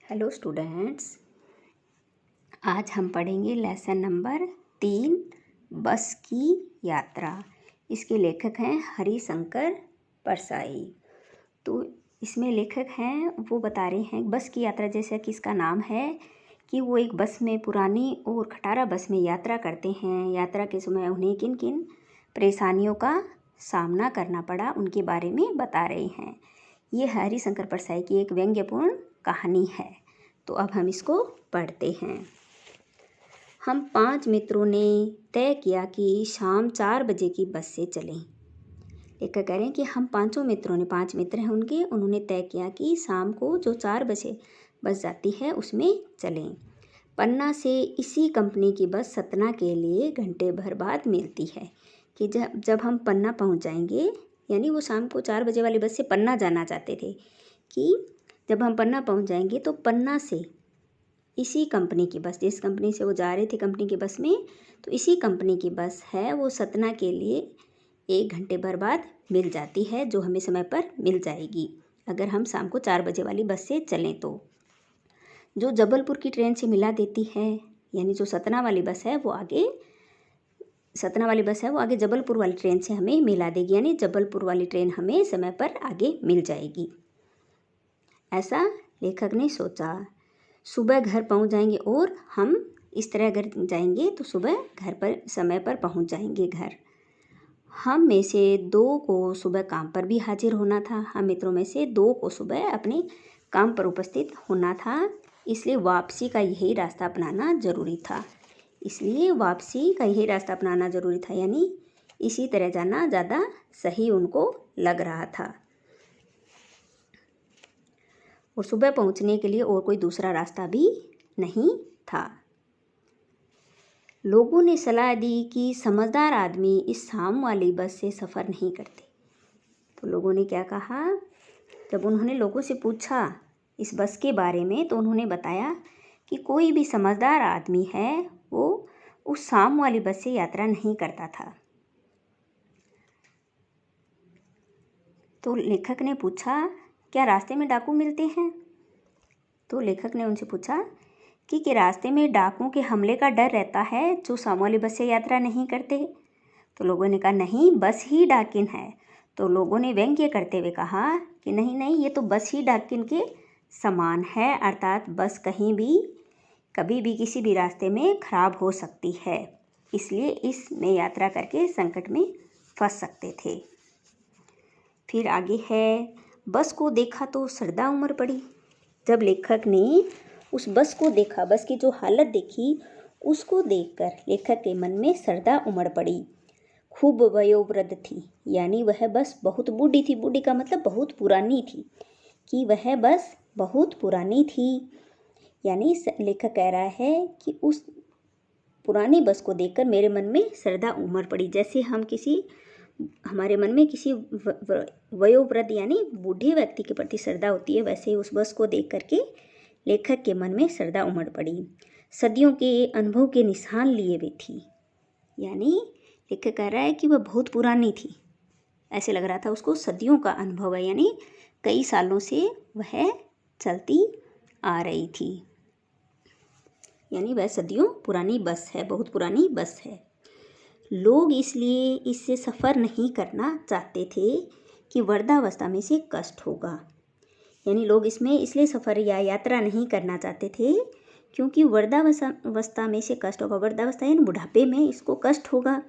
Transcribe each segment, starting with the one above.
Hello students, आज हम पढ़ेंगे लेसन नंबर 3 बस की यात्रा। इसके लेखक हैं हरिशंकर परसाई। तो इसमें लेखक हैं वो बता रहे हैं बस की यात्रा, जैसा कि इसका नाम है कि वो एक बस में पुरानी और खटारा बस में यात्रा करते हैं। यात्रा के समय उन्हें किन किन परेशानियों का सामना करना पड़ा उनके बारे में बता रहे हैं। ये हरिशंकर परसाई की एक व्यंग्यपूर्ण कहानी है। तो अब हम इसको पढ़ते हैं। हम 5 मित्रों ने तय किया कि शाम 4 बजे की बस से चलें। लेखक कह रहे हैं कि हम 5 मित्रों ने, 5 मित्र हैं उन्होंने तय किया कि शाम को जो 4 बजे बस जाती है उसमें चलें। पन्ना से इसी कंपनी की बस सतना के लिए घंटे भर बाद मिलती है। कि जब हम पन्ना पहुंच जाएंगे, यानी वो शाम को 4 बजे वाली बस से पन्ना जाना चाहते थे, कि जब हम पन्ना पहुंच जाएंगे तो पन्ना से इसी कंपनी की बस, जिस कंपनी से वो जा रहे थे कंपनी की बस में, तो इसी कंपनी की बस है वो सतना के लिए 1 घंटे भर बाद मिल जाती है, जो हमें समय पर मिल जाएगी अगर हम शाम को 4 बजे वाली बस से चलें। तो जो जबलपुर की ट्रेन से मिला देती है, यानी जो सतना वाली बस है वो आगे जबलपुर वाली ट्रेन से हमें मिला देगी, यानी जबलपुर वाली ट्रेन हमें समय पर आगे मिल जाएगी, ऐसा लेखक ने सोचा। सुबह घर पहुंच जाएंगे और हम इस तरह अगर जाएंगे तो सुबह घर पर समय पर पहुंच जाएंगे घर। हम में से 2 को सुबह काम पर भी हाजिर होना था। हम मित्रों में से 2 को सुबह अपने काम पर उपस्थित होना था, इसलिए वापसी का यही रास्ता अपनाना ज़रूरी था। यानी इसी तरह जाना ज़्यादा सही उनको लग रहा था, और सुबह पहुंचने के लिए और कोई दूसरा रास्ता भी नहीं था। लोगों ने सलाह दी कि समझदार आदमी इस शाम वाली बस से सफ़र नहीं करते। तो लोगों ने क्या कहा, जब उन्होंने लोगों से पूछा इस बस के बारे में, तो उन्होंने बताया कि कोई भी समझदार आदमी है वो उस शाम वाली बस से यात्रा नहीं करता था। तो लेखक ने पूछा, क्या रास्ते में डाकू मिलते हैं? तो लेखक ने उनसे पूछा कि रास्ते में डाकुओं के हमले का डर रहता है जो शाम वाली बस से यात्रा नहीं करते? तो लोगों ने कहा, नहीं, बस ही डाकिन है। तो लोगों ने व्यंग्य करते हुए कहा कि नहीं नहीं, ये तो बस ही डाकिन के समान है, अर्थात बस कहीं भी कभी भी किसी भी रास्ते में खराब हो सकती है, इसलिए इसमें यात्रा करके संकट में फंस सकते थे। फिर आगे है, बस को देखा तो सरदा उमड़ पड़ी। जब लेखक ने उस बस को देखा, बस की जो हालत देखी, उसको देखकर लेखक के मन में सरदा उमड़ पड़ी। खूब वयोवृद्ध थी, यानी वह बस बहुत बूढ़ी थी। बूढ़ी का मतलब बहुत पुरानी थी, कि वह बस बहुत पुरानी थी। यानी लेखक कह रहा है कि उस पुरानी बस को देखकर मेरे मन में सरदा उमड़ पड़ी। जैसे हमारे मन में किसी वयोवृद्ध यानी बूढ़े व्यक्ति के प्रति श्रद्धा होती है, वैसे ही उस बस को देख करके लेखक के मन में श्रद्धा उमड़ पड़ी। सदियों के अनुभव के निशान लिए हुए थी, यानी लेखक कह रहा है कि वह बहुत पुरानी थी, ऐसे लग रहा था उसको सदियों का अनुभव है, यानी कई सालों से वह चलती आ रही थी, यानी वह सदियों पुरानी बस है, बहुत पुरानी बस है। लोग इसलिए इससे सफ़र नहीं करना चाहते थे कि वृद्धावस्था में से कष्ट होगा। यानी लोग इसमें इसलिए सफ़र या यात्रा नहीं करना चाहते थे क्योंकि वृद्धावस्था में से कष्ट होगा। वृद्धावस्था यानी बुढ़ापे में इसको कष्ट होगा,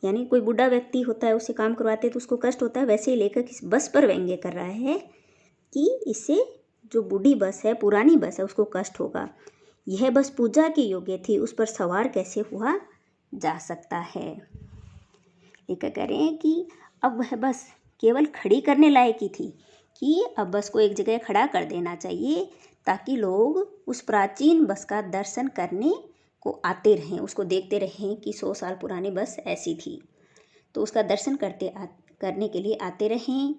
यानी कोई बूढ़ा व्यक्ति होता है, उससे काम करवाते तो उसको कष्ट होता है। वैसे ही लेखक इस बस पर व्यंग्य कर रहा है कि इससे जो बूढ़ी बस है, पुरानी बस है, उसको कष्ट होगा। यह बस पूजा के योग्य थी, उस पर सवार कैसे हुआ जा सकता है। लेखक कह रहे हैं कि अब वह बस केवल खड़ी करने लायक ही थी, कि अब बस को एक जगह खड़ा कर देना चाहिए ताकि लोग उस प्राचीन बस का दर्शन करने को आते रहें, उसको देखते रहें कि 100 साल पुरानी बस ऐसी थी, तो उसका दर्शन करने के लिए आते रहें।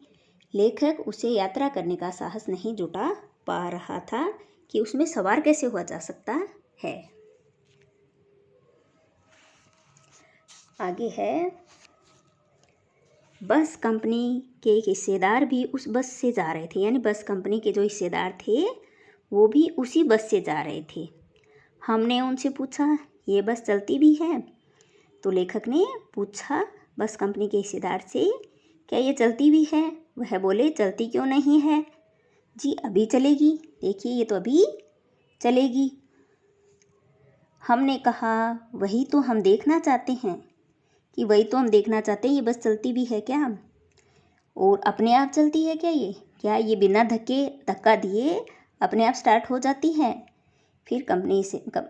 लेखक उसे यात्रा करने का साहस नहीं जुटा पा रहा था कि उसमें सवार कैसे हुआ जा सकता है। आगे है, बस कंपनी के हिस्सेदार भी उस बस से जा रहे थे, यानी बस कंपनी के जो हिस्सेदार थे वो भी उसी बस से जा रहे थे। हमने उनसे पूछा, ये बस चलती भी है? तो लेखक ने पूछा बस कंपनी के हिस्सेदार से, क्या ये चलती भी है? वह बोले, चलती क्यों नहीं है जी, अभी चलेगी, देखिए ये तो अभी चलेगी। हमने कहा, वही तो हम देखना चाहते हैं ये बस चलती भी है क्या, और अपने आप चलती है क्या क्या ये बिना धक्का दिए अपने आप स्टार्ट हो जाती है? फिर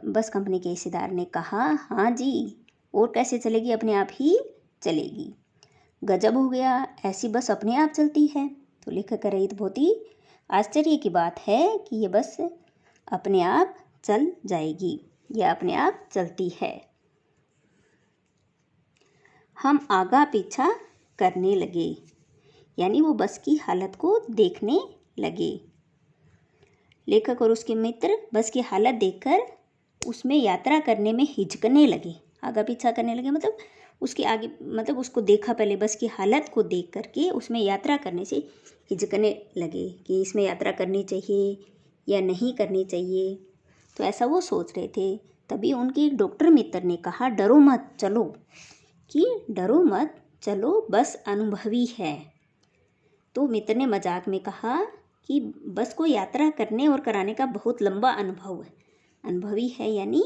बस कंपनी के हिस्सेदार ने कहा, हाँ जी, और कैसे चलेगी, अपने आप ही चलेगी। गजब हो गया, ऐसी बस अपने आप चलती है। तो लेखक कह रही, तो बहुत ही आश्चर्य की बात है कि ये बस अपने आप चल जाएगी, यह अपने आप चलती है। हम आगा पीछा करने लगे, यानी वो बस की हालत को देखने लगे। लेखक और उसके मित्र बस की हालत देखकर उसमें यात्रा करने में हिचकने लगे। आगा पीछा करने लगे मतलब उसके आगे, मतलब उसको देखा पहले, बस की हालत को देख करके उसमें यात्रा करने से हिचकने लगे कि इसमें यात्रा करनी चाहिए या नहीं करनी चाहिए। तो ऐसा वो सोच रहे थे। तभी उनके डॉक्टर मित्र ने कहा, डरो मत चलो, कि डरो मत चलो, बस अनुभवी है। तो मित्र ने मजाक में कहा कि बस को यात्रा करने और कराने का बहुत लंबा अनुभव है, अनुभवी है, यानी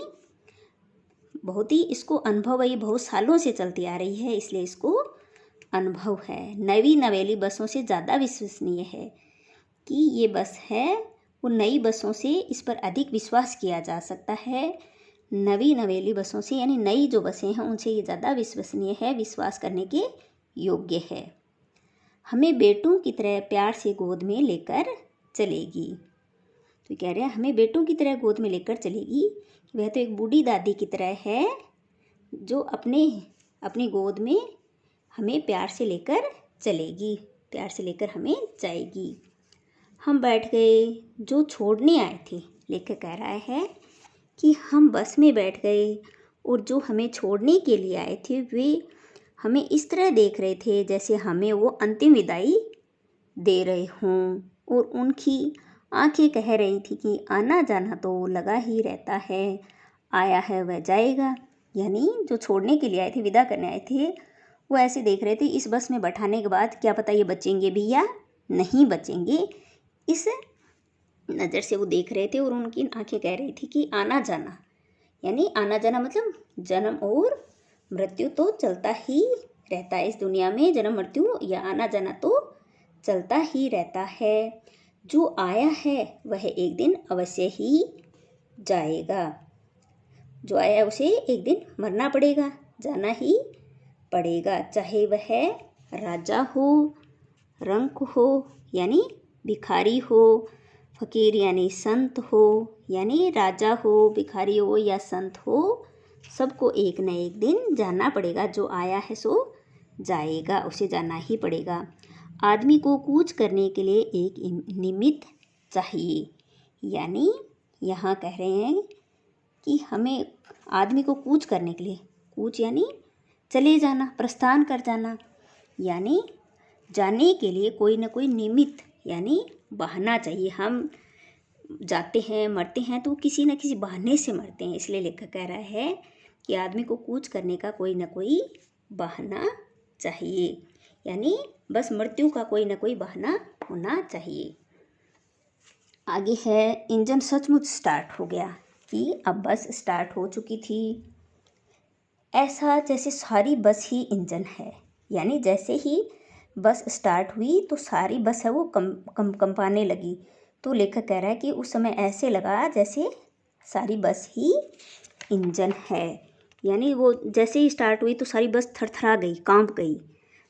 बहुत ही इसको अनुभव है, ये बहुत सालों से चलती आ रही है, इसलिए इसको अनुभव है। नई नवेली बसों से ज़्यादा विश्वसनीय है कि ये बस है, वो नई बसों से इस पर अधिक विश्वास किया जा सकता है। नवी नवेली बसों से, यानी नई जो बसें हैं उनसे ये ज़्यादा विश्वसनीय है, विश्वास करने के योग्य है। हमें बेटों की तरह प्यार से गोद में लेकर चलेगी। तो कह रहे हैं हमें बेटों की तरह गोद में लेकर चलेगी। वह तो एक बूढ़ी दादी की तरह है जो अपनी गोद में हमें प्यार से लेकर चलेगी, प्यार से लेकर हमें जाएगी। हम बैठ गए, जो छोड़ने आए थे, लेखक कह रहा है कि हम बस में बैठ गए और जो हमें छोड़ने के लिए आए थे वे हमें इस तरह देख रहे थे जैसे हमें वो अंतिम विदाई दे रहे हों, और उनकी आंखें कह रही थी कि आना जाना तो लगा ही रहता है, आया है वह जाएगा। यानी जो छोड़ने के लिए आए थे, विदा करने आए थे, वो ऐसे देख रहे थे इस बस में बैठाने के बाद क्या पता ये बचेंगे भी या नहीं बचेंगे, इस नज़र से वो देख रहे थे। और उनकी आंखें कह रही थी कि आना जाना, यानी आना जाना मतलब जन्म और मृत्यु तो चलता ही रहता है इस दुनिया में, जन्म मृत्यु या आना जाना तो चलता ही रहता है। जो आया है वह एक दिन अवश्य ही जाएगा, जो आया है उसे एक दिन मरना पड़ेगा, जाना ही पड़ेगा, चाहे वह राजा हो, रंक हो यानी भिखारी हो, फकीर यानी संत हो, यानी राजा हो, भिखारी हो या संत हो, सबको एक न एक दिन जाना पड़ेगा। जो आया है सो जाएगा, उसे जाना ही पड़ेगा। आदमी को कूच करने के लिए एक निमित्त चाहिए, यानी यहाँ कह रहे हैं कि हमें आदमी को कूच करने के लिए, कूच यानी चले जाना, प्रस्थान कर जाना, यानी जाने के लिए कोई ना कोई निमित्त यानी बहाना चाहिए। हम जाते हैं, मरते हैं तो किसी न किसी बहाने से मरते हैं, इसलिए लेखक कह रहा है कि आदमी को कूच करने का कोई ना कोई बहाना चाहिए, यानी बस मृत्यु का कोई ना कोई बहाना होना चाहिए। आगे है, इंजन सचमुच स्टार्ट हो गया, कि अब बस स्टार्ट हो चुकी थी। ऐसा जैसे सारी बस ही इंजन है, यानी जैसे ही बस स्टार्ट हुई तो सारी बस है वो कंपाने लगी। तो लेखक कह रहा है कि उस समय ऐसे लगा जैसे सारी बस ही इंजन है, यानी वो जैसे ही स्टार्ट हुई तो सारी बस थरथरा गई, कांप गई।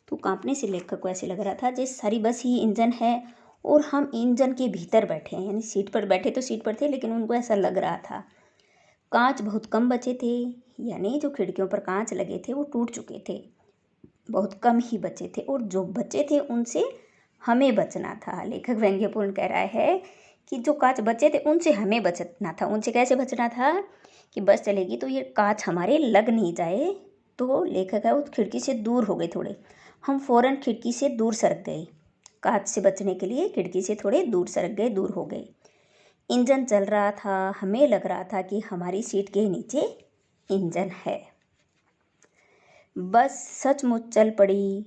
तो कांपने से लेखक को ऐसे लग रहा था जैसे सारी बस ही इंजन है और हम इंजन के भीतर बैठे हैं, यानी सीट पर बैठे तो सीट पर थे लेकिन उनको ऐसा लग रहा था। कांच बहुत कम बचे थे, यानी जो खिड़कियों पर कांच लगे थे वो टूट चुके थे, बहुत कम ही बचे थे, और जो बचे थे उनसे हमें बचना था। लेखक व्यंग्यपूर्ण कह रहा है कि जो कांच बचे थे उनसे हमें बचना था। उनसे कैसे बचना था कि बस चलेगी तो ये कांच हमारे लग नहीं जाए। तो लेखक है उस खिड़की से दूर हो गए थोड़े, हम फ़ौरन खिड़की से दूर सरक गए, कांच से बचने के लिए खिड़की से थोड़े दूर सरक गए, दूर हो गए। इंजन चल रहा था, हमें लग रहा था कि हमारी सीट के नीचे इंजन है। बस सचमुच चल पड़ी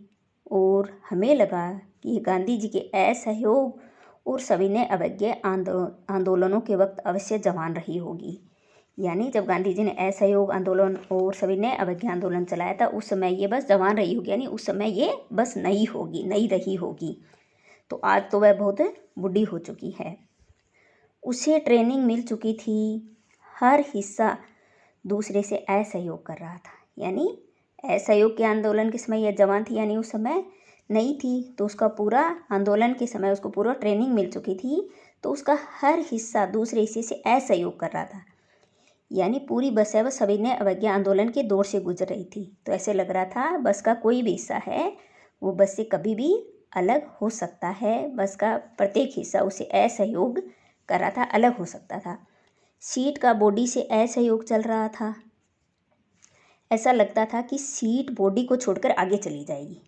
और हमें लगा कि गांधी जी के असहयोग और सविनय अवज्ञा आंदोलनों के वक्त अवश्य जवान रही होगी। यानी जब गांधी जी ने असहयोग आंदोलन और सविनय अवज्ञा आंदोलन चलाया था उस समय ये बस जवान रही होगी, यानी उस समय ये बस नई होगी, नई रही होगी। तो आज तो वह बहुत बूढ़ी हो चुकी है। उसे ट्रेनिंग मिल चुकी थी, हर हिस्सा दूसरे से असहयोग कर रहा था। यानी असहयोग के आंदोलन के समय यह जवान थी, यानी उस समय नई थी, तो उसका पूरा आंदोलन के समय उसको पूरा ट्रेनिंग मिल चुकी थी, तो उसका हर हिस्सा दूसरे हिस्से से असहयोग कर रहा था। यानी पूरी बस है वह सविनय अवज्ञा आंदोलन के दौर से गुजर रही थी। तो ऐसे लग रहा था बस का कोई भी हिस्सा है वो बस से कभी भी अलग हो सकता है, बस का प्रत्येक हिस्सा उसे असहयोग कर रहा था, अलग हो सकता था। सीट का बॉडी से असहयोग चल रहा था। ऐसा लगता था कि सीट बॉडी को छोड़कर आगे चली जाएगी,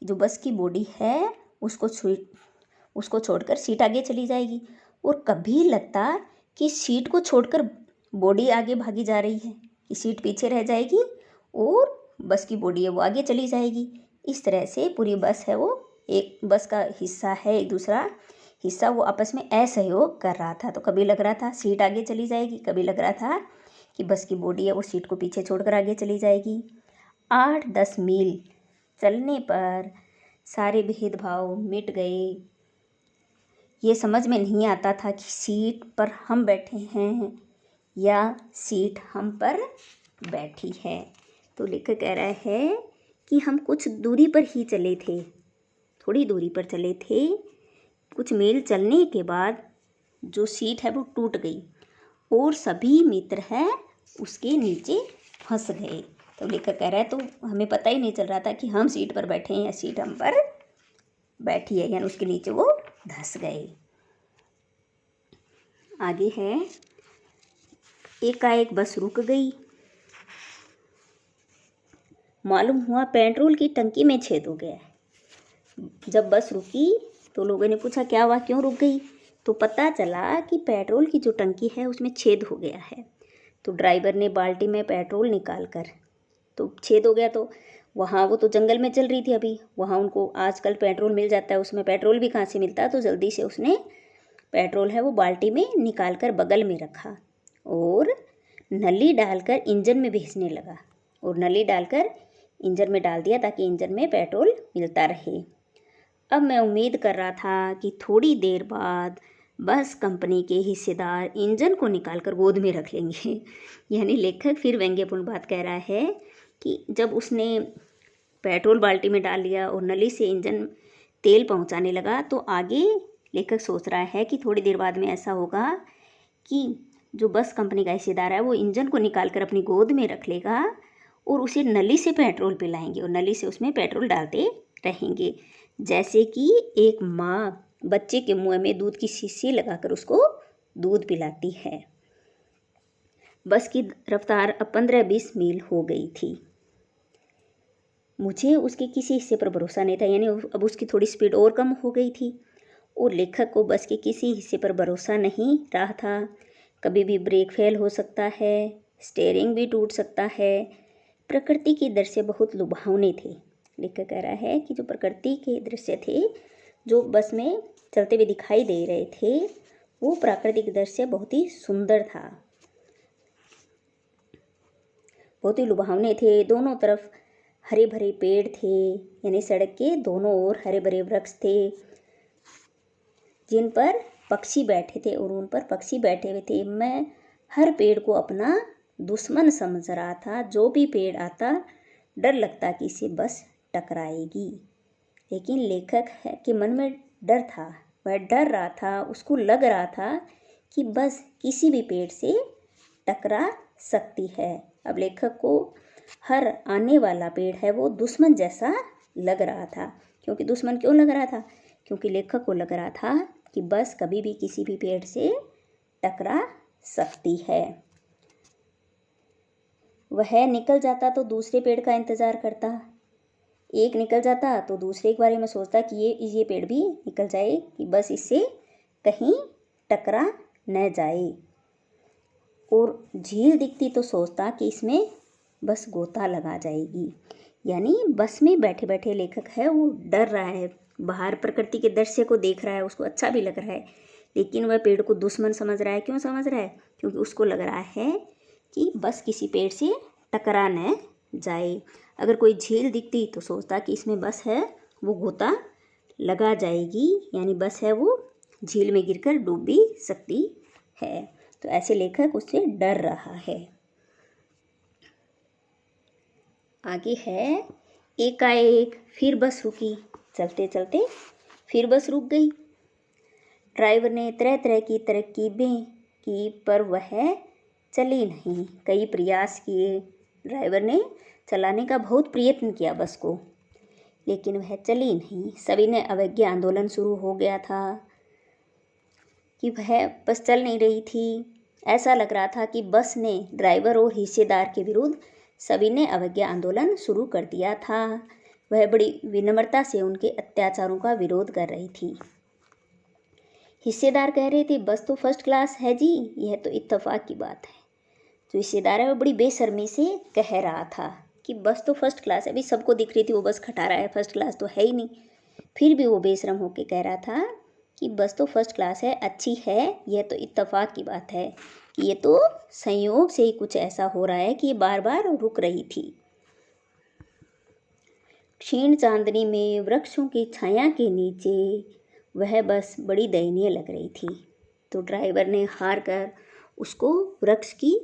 जो बस की बॉडी है उसको छोड़कर सीट आगे चली जाएगी। और कभी लगता कि सीट को छोड़कर बॉडी आगे भागी जा रही है, कि सीट पीछे रह जाएगी और बस की बॉडी है वो आगे चली जाएगी। इस तरह से पूरी बस है वो एक बस का हिस्सा है, एक दूसरा हिस्सा वो आपस में असहयोग कर रहा था। तो कभी लग रहा था सीट आगे चली जाएगी, कभी लग रहा था कि बस की बॉडी है वो सीट को पीछे छोड़कर आगे चली जाएगी। 8-10 मील चलने पर सारे भेदभाव मिट गए। ये समझ में नहीं आता था कि सीट पर हम बैठे हैं या सीट हम पर बैठी है। तो लेखक कह रहा है कि हम कुछ दूरी पर ही चले थे, थोड़ी दूरी पर चले थे, कुछ मील चलने के बाद जो सीट है वो टूट गई और सभी मित्र हैं उसके नीचे फंस गए। तो लेखक कह रहा है तो हमें पता ही नहीं चल रहा था कि हम सीट पर बैठे हैं या सीट हम पर बैठी है, यानी उसके नीचे वो धंस गए। आगे है, एकाएक बस रुक गई। मालूम हुआ पेट्रोल की टंकी में छेद हो गया है। जब बस रुकी तो लोगों ने पूछा क्या हुआ, क्यों रुक गई? तो पता चला कि पेट्रोल की जो टंकी है उसमें छेद हो गया है। तो ड्राइवर ने बाल्टी में पेट्रोल निकाल कर, तो छेद हो गया तो वहाँ वो तो जंगल में चल रही थी अभी, वहाँ उनको आजकल पेट्रोल मिल जाता है, उसमें पेट्रोल भी कहाँ से मिलता है। तो जल्दी से उसने पेट्रोल है वो बाल्टी में निकाल कर बगल में रखा और नली डालकर इंजन में भेजने लगा, और नली डालकर इंजन में डाल दिया ताकि इंजन में पेट्रोल मिलता रहे। अब मैं उम्मीद कर रहा था कि थोड़ी देर बाद बस कंपनी के हिस्सेदार इंजन को निकालकर गोद में रख लेंगे। यानी लेखक फिर व्यंग्यपूर्ण बात कह रहा है कि जब उसने पेट्रोल बाल्टी में डाल लिया और नली से इंजन तेल पहुंचाने लगा, तो आगे लेखक सोच रहा है कि थोड़ी देर बाद में ऐसा होगा कि जो बस कंपनी का हिस्सेदार है वो इंजन को निकालकर अपनी गोद में रख लेगा और उसे नली से पेट्रोल पिलाएंगे और नली से उसमें पेट्रोल डालते रहेंगे, जैसे कि एक माँ बच्चे के मुंह में दूध की शीशी लगाकर उसको दूध पिलाती है। बस की रफ्तार अब 15-20 मील हो गई थी। मुझे उसके किसी हिस्से पर भरोसा नहीं था, यानी अब उसकी थोड़ी स्पीड और कम हो गई थी और लेखक को बस के किसी हिस्से पर भरोसा नहीं रहा था। कभी भी ब्रेक फेल हो सकता है, स्टीयरिंग भी टूट सकता है। प्रकृति के दृश्य बहुत लुभावने थे। लेखक कह रहा है कि जो प्रकृति के दृश्य थे जो बस में चलते हुए दिखाई दे रहे थे वो प्राकृतिक दृश्य बहुत ही सुंदर था, बहुत ही लुभावने थे। दोनों तरफ हरे भरे पेड़ थे, यानी सड़क के दोनों ओर हरे भरे वृक्ष थे जिन पर पक्षी बैठे थे और उन पर पक्षी बैठे हुए थे। मैं हर पेड़ को अपना दुश्मन समझ रहा था, जो भी पेड़ आता डर लगता कि इसे बस टकराएगी। लेकिन लेखक है कि मन में डर था, वह डर रहा था, उसको लग रहा था कि बस किसी भी पेड़ से टकरा सकती है। अब लेखक को हर आने वाला पेड़ है वो दुश्मन जैसा लग रहा था। क्योंकि दुश्मन क्यों लग रहा था? क्योंकि लेखक को लग रहा था कि बस कभी भी किसी भी पेड़ से टकरा सकती है। वह निकल जाता तो दूसरे पेड़ का इंतज़ार करता, एक निकल जाता तो दूसरे के बारे में सोचता कि ये पेड़ भी निकल जाए कि बस इससे कहीं टकरा न जाए। और झील दिखती तो सोचता कि इसमें बस गोता लगा जाएगी। यानी बस में बैठे बैठे लेखक है वो डर रहा है, बाहर प्रकृति के दृश्य को देख रहा है, उसको अच्छा भी लग रहा है, लेकिन वह पेड़ को दुश्मन समझ रहा है। क्यों समझ रहा है? क्योंकि उसको लग रहा है कि बस किसी पेड़ से टकरा न जाए। अगर कोई झील दिखती तो सोचता कि इसमें बस है वो गोता लगा जाएगी, यानी बस है वो झील में गिरकर डूब भी सकती है। तो ऐसे लेखक उससे डर रहा है। आगे है, एकाएक फिर बस रुकी। चलते चलते फिर बस रुक गई। ड्राइवर ने तरह तरह की तरकीबें की पर वह चली नहीं। कई प्रयास किए, ड्राइवर ने चलाने का बहुत प्रयत्न किया बस को, लेकिन वह चली नहीं। सभी ने अवज्ञा आंदोलन शुरू हो गया था कि वह बस चल नहीं रही थी। ऐसा लग रहा था कि बस ने ड्राइवर और हिस्सेदार के विरुद्ध सभी ने अवज्ञा आंदोलन शुरू कर दिया था। वह बड़ी विनम्रता से उनके अत्याचारों का विरोध कर रही थी। हिस्सेदार कह रहे थे बस तो फर्स्ट क्लास है जी, यह तो इत्तेफाक की बात है। जो हिस्सेदार है वो बड़ी बेशर्मी से कह रहा था कि बस तो फर्स्ट क्लास है। अभी सबको दिख रही थी वो बस खटा रहा है, फर्स्ट क्लास तो है ही नहीं। फिर भी वो बेशरम होकर कह रहा था कि बस तो फर्स्ट क्लास है, अच्छी है, यह तो इत्तेफाक की बात है, ये तो संयोग से ही कुछ ऐसा हो रहा है कि ये बार बार रुक रही थी। क्षीण चांदनी में वृक्षों की छाया के नीचे वह बस बड़ी दयनीय लग रही थी। तो ड्राइवर ने हार कर उसको वृक्ष की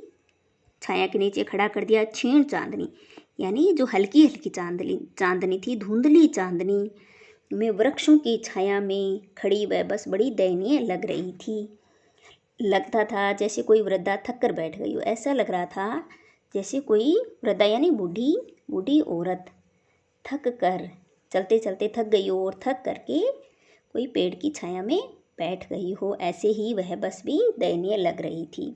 छाया के नीचे खड़ा कर दिया। क्षीण चांदनी यानी जो हल्की हल्की चांदनी थी, धुंधली चांदनी में वृक्षों की छाया में खड़ी वह बस बड़ी दयनीय लग रही थी। लगता था जैसे कोई वृद्धा थक कर बैठ गई हो। ऐसा लग रहा था जैसे कोई वृद्धा यानी बूढ़ी औरत थक कर चलते चलते थक गई हो और थक करके कोई पेड़ की छाया में बैठ गई हो। ऐसे ही वह बस भी दयनीय लग रही थी।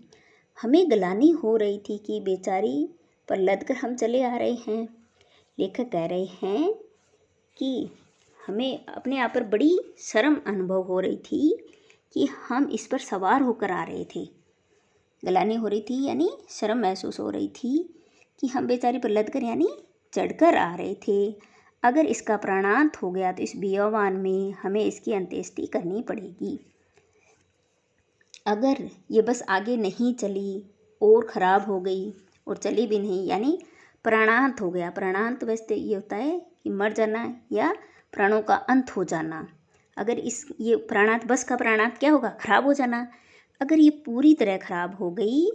हमें ग्लानि हो रही थी कि बेचारी पर लदकर हम चले आ रहे हैं। लेखक कह रहे हैं कि हमें अपने आप पर बड़ी शर्म अनुभव हो रही थी कि हम इस पर सवार होकर आ रहे थे। ग्लानि हो रही थी यानी शर्म महसूस हो रही थी कि हम बेचारी पर लदकर यानी चढ़कर आ रहे थे। अगर इसका प्राणांत हो गया तो इस बियावान में हमें इसकी अंत्येष्टि करनी पड़ेगी। अगर ये बस आगे नहीं चली और ख़राब हो गई और चली भी नहीं यानी प्राणांत हो गया। प्राणांत वैसे ये होता है कि मर जाना या प्राणों का अंत हो जाना। अगर ये प्राणांत बस का प्राणांत क्या होगा? ख़राब हो जाना। अगर ये पूरी तरह ख़राब हो गई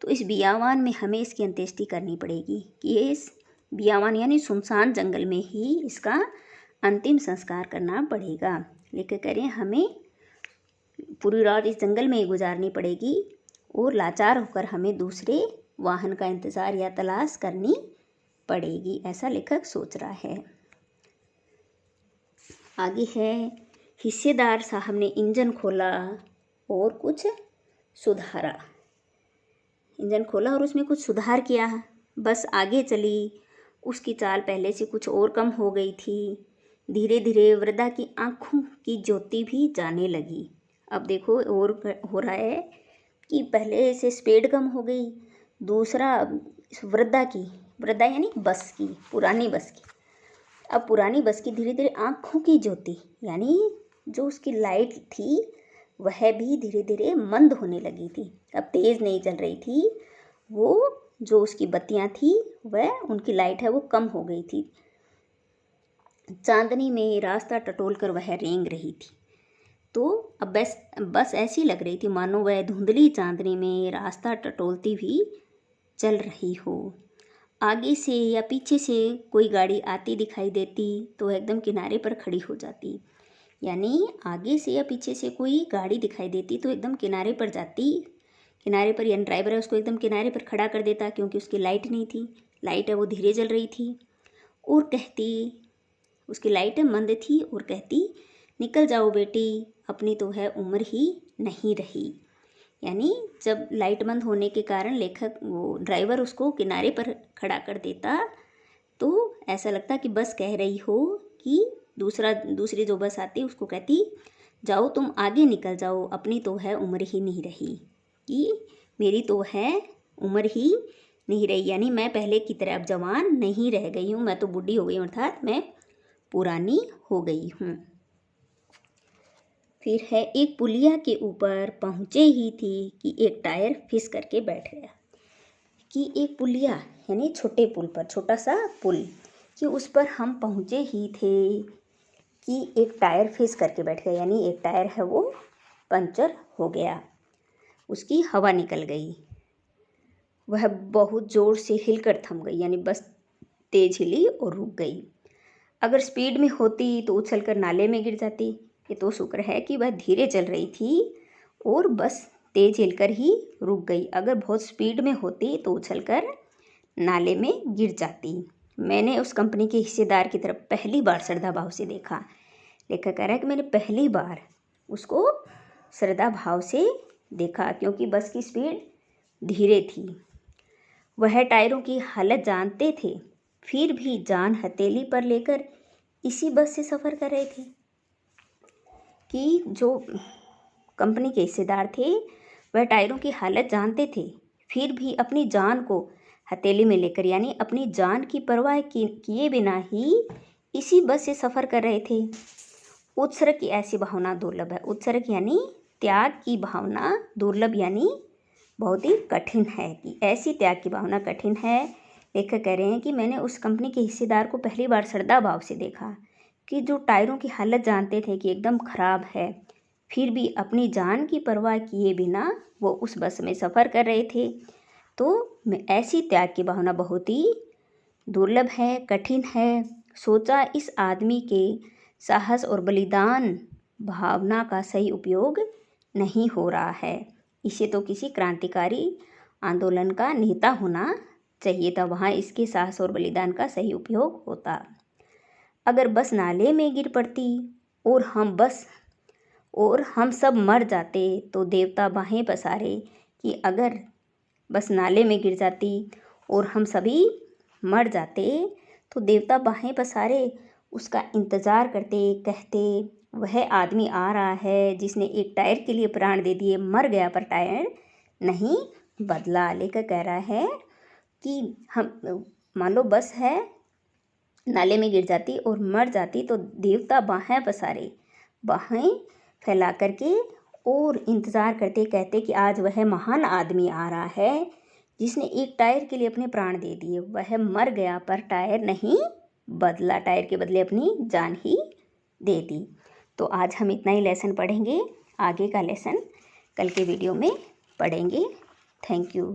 तो इस बियावान में हमें इसकी अंत्येष्टि करनी पड़ेगी कि इस बियावान यानी सुनसान जंगल में ही इसका अंतिम संस्कार करना पड़ेगा। लेकर कह रहे हैं हमें पूरी रात इस जंगल में ही गुजारनी पड़ेगी और लाचार होकर हमें दूसरे वाहन का इंतज़ार या तलाश करनी पड़ेगी। ऐसा लेखक सोच रहा है। आगे है, हिस्सेदार साहब ने इंजन खोला और कुछ सुधारा। इंजन खोला और उसमें कुछ सुधार किया। बस आगे चली। उसकी चाल पहले से कुछ और कम हो गई थी। धीरे धीरे वृद्धा की आंखों की ज्योति भी जाने लगी। अब देखो और हो रहा है कि पहले से स्पीड कम हो गई। दूसरा वृद्धा यानी बस की, पुरानी बस की, अब पुरानी बस की धीरे धीरे आंखों की ज्योति यानी जो उसकी लाइट थी वह भी धीरे धीरे मंद होने लगी थी। अब तेज़ नहीं चल रही थी। वो जो उसकी बत्तियां थी वह उनकी लाइट है वो कम हो गई थी। चांदनी में रास्ता टटोल कर वह रेंग रही थी। तो अब बस ऐसी लग रही थी मानो वह धुंधली चांदनी में रास्ता टटोलती हुई चल रही हो। आगे से या पीछे से कोई गाड़ी आती दिखाई देती तो एकदम किनारे पर खड़ी हो जाती। यानी आगे से या पीछे से कोई गाड़ी दिखाई देती तो एकदम किनारे पर जाती। किनारे पर यानी ड्राइवर है उसको एकदम किनारे पर खड़ा कर देता क्योंकि उसकी लाइट नहीं थी। लाइट है वो धीरे जल रही थी और कहती, उसकी लाइट मंद थी और कहती, निकल जाओ बेटी, अपनी तो है उम्र ही नहीं रही। यानी जब लाइट बंद होने के कारण वो ड्राइवर उसको किनारे पर खड़ा कर देता तो ऐसा लगता कि बस कह रही हो कि दूसरी जो बस आती उसको कहती, जाओ तुम आगे निकल जाओ, अपनी तो है उम्र ही नहीं रही। कि मेरी तो है उम्र ही नहीं रही, यानी मैं पहले की तरह अब जवान नहीं रह गई हूँ, मैं तो बूढ़ी हो गई हूँ, अर्थात मैं पुरानी हो गई हूँ। फिर है, एक पुलिया के ऊपर पहुँचे ही थी कि एक टायर फिस करके बैठ गया। कि एक पुलिया यानी छोटे पुल पर, छोटा सा पुल, कि उस पर हम पहुँचे ही थे कि एक टायर फिस करके बैठ गया, यानी एक टायर है वो पंचर हो गया, उसकी हवा निकल गई, वह बहुत ज़ोर से हिलकर थम गई, यानी बस तेज हिली और रुक गई। अगर स्पीड में होती तो उछलकर नाले में गिर जाती। ये तो शुक्र है कि वह धीरे चल रही थी और बस तेज हिलकर ही रुक गई। अगर बहुत स्पीड में होती तो उछलकर नाले में गिर जाती। मैंने उस कंपनी के हिस्सेदार की तरफ पहली बार श्रद्धा भाव से देखा। लेखक कह रहा है कि मैंने पहली बार उसको श्रद्धा भाव से देखा, क्योंकि बस की स्पीड धीरे थी। वह टायरों की हालत जानते थे, फिर भी जान हथेली पर लेकर इसी बस से सफ़र कर रहे थे। कि जो कंपनी के हिस्सेदार थे वह टायरों की हालत जानते थे, फिर भी अपनी जान को हथेली में लेकर, यानी अपनी जान की परवाह किए बिना ही इसी बस से सफ़र कर रहे थे। उत्सर्ग की ऐसी भावना दुर्लभ है। उत्सर्ग यानी त्याग की भावना, दुर्लभ यानी बहुत ही कठिन है। कि ऐसी त्याग की भावना कठिन है। लेखक कह रहे हैं कि मैंने उस कंपनी के हिस्सेदार को पहली बार श्रद्धा भाव से देखा कि जो टायरों की हालत जानते थे कि एकदम ख़राब है, फिर भी अपनी जान की परवाह किए बिना वो उस बस में सफ़र कर रहे थे। तो ऐसी त्याग की भावना बहुत ही दुर्लभ है, कठिन है। सोचा इस आदमी के साहस और बलिदान भावना का सही उपयोग नहीं हो रहा है। इसे तो किसी क्रांतिकारी आंदोलन का नेता होना चाहिए था, वहाँ इसके साहस और बलिदान का सही उपयोग होता। अगर बस नाले में गिर पड़ती और हम सब मर जाते तो देवता बाहें पसारे। कि अगर बस नाले में गिर जाती और हम सभी मर जाते तो देवता बाहें पसारे उसका इंतज़ार करते, कहते वह आदमी आ रहा है जिसने एक टायर के लिए प्राण दे दिए, मर गया पर टायर नहीं बदला। लेकर कह रहा है कि हम मान लो बस है नाले में गिर जाती और मर जाती तो देवता बाहें पसारे, बाहें फैला करके और इंतज़ार करते, कहते कि आज वह महान आदमी आ रहा है जिसने एक टायर के लिए अपने प्राण दे दिए। वह मर गया पर टायर नहीं बदला, टायर के बदले अपनी जान ही दे दी। तो आज हम इतना ही लेसन पढ़ेंगे, आगे का लेसन कल के वीडियो में पढ़ेंगे। Thank you.